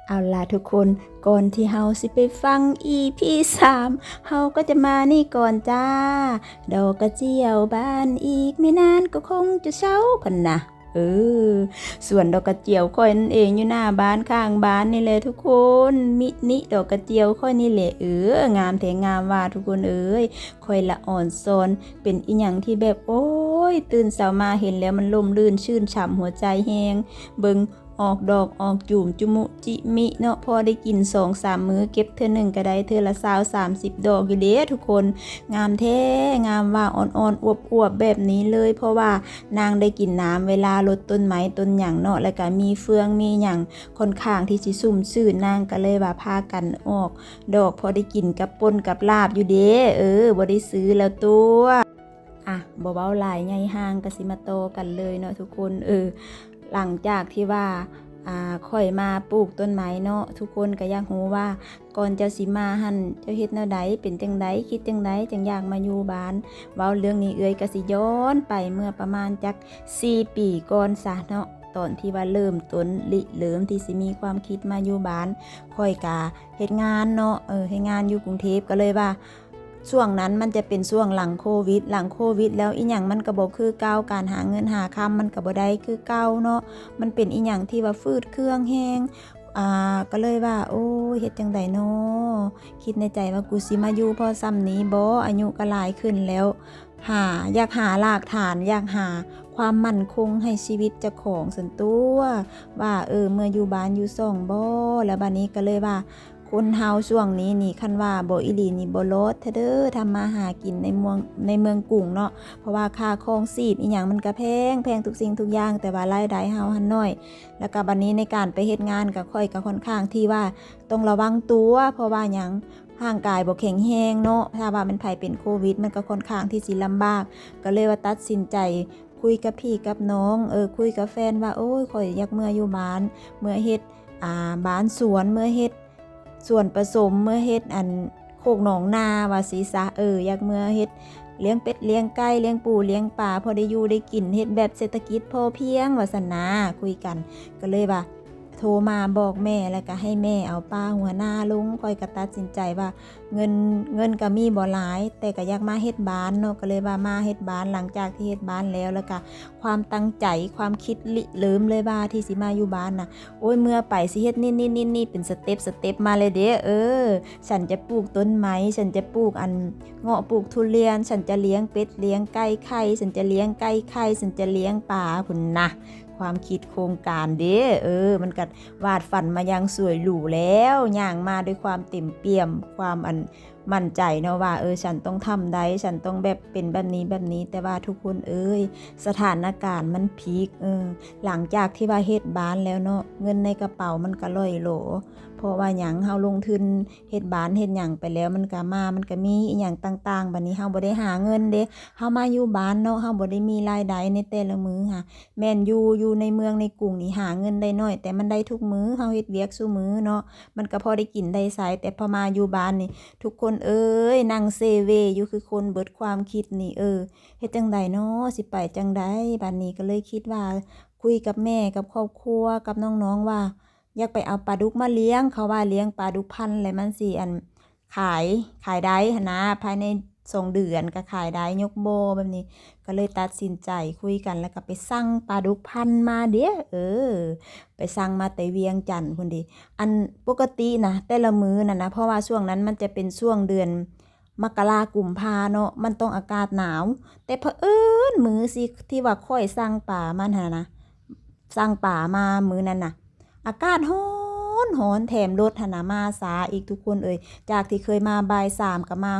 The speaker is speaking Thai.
เอาล่ะทุกคนก่อนที่เฮาสิไปฟัง EP 3เฮาก็จะมานี่ก่อนจ้าดอกกระเจียวบานอีกไม่นานก็คงจะเช้าพันนะเออส่วนดอกกระเจียวค่อยนั่นเองอยู่หน้าบ้านข้างบ้านนี่แหละทุกคนมินิดอกกระเจียวค่อยนี่แหละงามแถงามว่าทุกคนค่อยละอ่อนซอนเป็นอีหยังที่แบบโอ้ยตื่นเช้ามาเห็นแล้วมันล่มลื่นชื่นฉ่ำหัวใจแฮงเบิ่งออกดอกออกจุ่มจุมุจิมิเนาะพอได้กิน2-3 มื้อเก็บเทื่อหนึ่งก็ได้เทื่อละ20-30 ดอกอยู่เด้ทุกคนงามแท้งามว่าอ่อนๆอวบๆแบบนี้เลยเพราะว่านางได้กินน้ำเวลารดต้นไม้ต้นหยังเนาะแล้วก็มีเฟืองมีหยังค่อนข้างที่สิซุ่มซื่นนางก็เลยว่าพากันออกดอกพอได้กินกับป่นกับลาบอยู่เด้บ่ได้ซื้อแล้วตัวบ่เว้าหลายใหญ่ห่างก็สิมาโตกันเลยเนาะทุกคนหลังจากที่ว่าค่อยมาปลูกต้นไม้เนาะทุกคนก็อยากรู้ว่าก่อนเจ้าสิมาหั่นเจ้าเฮ็ดแนวใดเป็นจังไดคิดจังไดจังอยากมาอยู่บ้านเว้าเรื่องนี้ก็สิย้อนไปเมื่อประมาณจัก4 ปีก่อนซะเนาะตอนที่ว่าเริ่มต้นริเริ่มที่สิมีความคิดมาอยู่บ้านค่อยก็เฮ็ดงานเนาะเฮ็ดงานอยู่กรุงเทพก็เลยว่าช่วงนั้นมันจะเป็นช่วงหลังโควิดแล้วอีหยังมันก็บ่คือเก่าการหาเงินหาคำมันก็บ่ได้คือเก่าเนาะมันเป็นอีหยังที่ว่าฟืดเครื่องแฮงก็เลยว่าโอ้ยเฮ็ดจังไดน้อคิดในใจว่ากูสิมาอยู่พอส่ำนี้บ่อายุก็หลายขึ้นแล้วอยากหารากฐานอยากหาความมั่นคงให้ชีวิตเจ้าของส่วนตัวว่าเมื่ออยู่บ้านอยู่ซ่องบ่แล้วบัดนี้ก็เลยว่าคนเฮาช่วงนี้นี่คันว่าบ่อีหลีนี่บ่ลดเด้อทำมาหากินในเมืองกรุงเนาะเพราะว่าค่าครองชีพอีหยังมันก็แพงทุกสิ่งทุกอย่างแต่ว่ารายได้เฮาหันน้อยแล้วก็บัดนี้ในการไปเฮ็ดงานก็ค่อยก็ค่อนข้างที่ว่าต้องระวังตัวเพราะว่าหยังร่างกายบ่แข็งแรงเนาะถ้าว่ามันไผเป็นโควิดมันก็ค่อนข้างที่สิลำบากก็เลยว่าตัดสินใจคุยกับพี่กับน้องคุยกับแฟนว่าโอ้ยข้อยอยากเมื่ออยู่บ้านเมื่อเฮ็ดบ้านสวนเมื่อเฮ็ดส่วนผสมเมื่อเฮ็ดโคกหนองนาว่าสิซะอยากเมื่อเฮ็ดเลี้ยงเป็ดเลี้ยงไก่เลี้ยงปูเลี้ยงปลาพอได้อยู่ได้กินเฮ็ดแบบเศรษฐกิจพอเพียงว่าซั่นนะคุยกันก็เลยว่าโทรมาบอกแม่แล้วก็ให้แม่เอาป้าหัวหน้าลงค่อยก็ตัดสินใจว่าเงินก็มีบ่หลายแต่ก็อยากมาเฮ็ดบ้านเนาะก็เลยว่ามาเฮ็ดบ้านหลังจากที่เฮ็ดบ้านแล้วก็ความตั้งใจความคิดริเริ่มเลยว่าที่สิมาอยู่บ้านน่ะโอ้ยเมื่อไปสิเฮ็ดนี่เป็นสเต็ปมาเลยเด้ฉันจะปลูกต้นไม้ฉันจะปลูกเงาะปลูกทุเรียนฉันจะเลี้ยงเป็ดเลี้ยงไก่ไข่ฉันจะเลี้ยงไก่ไข่ฉันจะเลี้ยงปลาพุ่นนะความคิดโครงการเด้มันก็วาดฝันมายังสวยหรูแล้วย่างมาด้วยความเต็มเปี่ยมความมั่นใจเนาะว่าฉันต้องทำได้ฉันต้องแบบเป็นแบบนี้แต่ว่าทุกคนสถานการณ์มันพีคหลังจากที่ว่าเฮ็ดบ้านแล้วเนาะเงินในกระเป๋ามันก็ล่อยโหลเพราะว่าหยังเฮาลงทุนเฮ็ดบ้านเฮ็ดหยังไปแล้วมันก็มีอีหยังต่างๆบัดนี้เฮาบ่ได้หาเงินเด้เฮามาอยู่บ้านเนาะเฮาบ่ได้มีรายได้ในแต่ละมื้อค่ะแม่นอยู่ในเมืองในกรุงนี่หาเงินได้น้อยแต่มันได้ทุกมื้อเฮาเฮ็ดเวียกซุมื้อเนาะมันก็พอได้กินได้ใช้แต่พอมาอยู่บ้านนี่ทุกคนนั่งเซเวอยู่คือคนเบิดความคิดนี่เฮ็ดจังไดเนาะสิไปจังไดบัดนี้ก็เลยคิดว่าคุยกับแม่กับครอบครัวกับน้องๆว่าอยากไปเอาปลาดุกมาเลี้ยงเขาว่าเลี้ยงปลาดุกพันธุ์แล้วมันสิขายได้หั้นนะภายใน2 เดือนก็ขายได้ยกโบแบบนี้ก็เลยตัดสินใจคุยกันแล้วก็ไปสั่งปลาดุกพันธุ์มาเด้ไปสั่งมาแต่เวียงจันทน์พุ่นดิปกตินะแต่ละมื้อน่ะนะเพราะว่าช่วงนั้นมันจะเป็นช่วงเดือนมกรากุมภาเนาะมันต้องอากาศหนาวแต่เผอิญมื้อสิที่ว่าค่อยสั่งปลามันหั่นนะสั่งปลามามื้อนั้นน่ะอากาศร้อนแถมรถหั่นน่ะมาสาอีกทุกคนจากที่เคยมาบ่าย 3ก็มา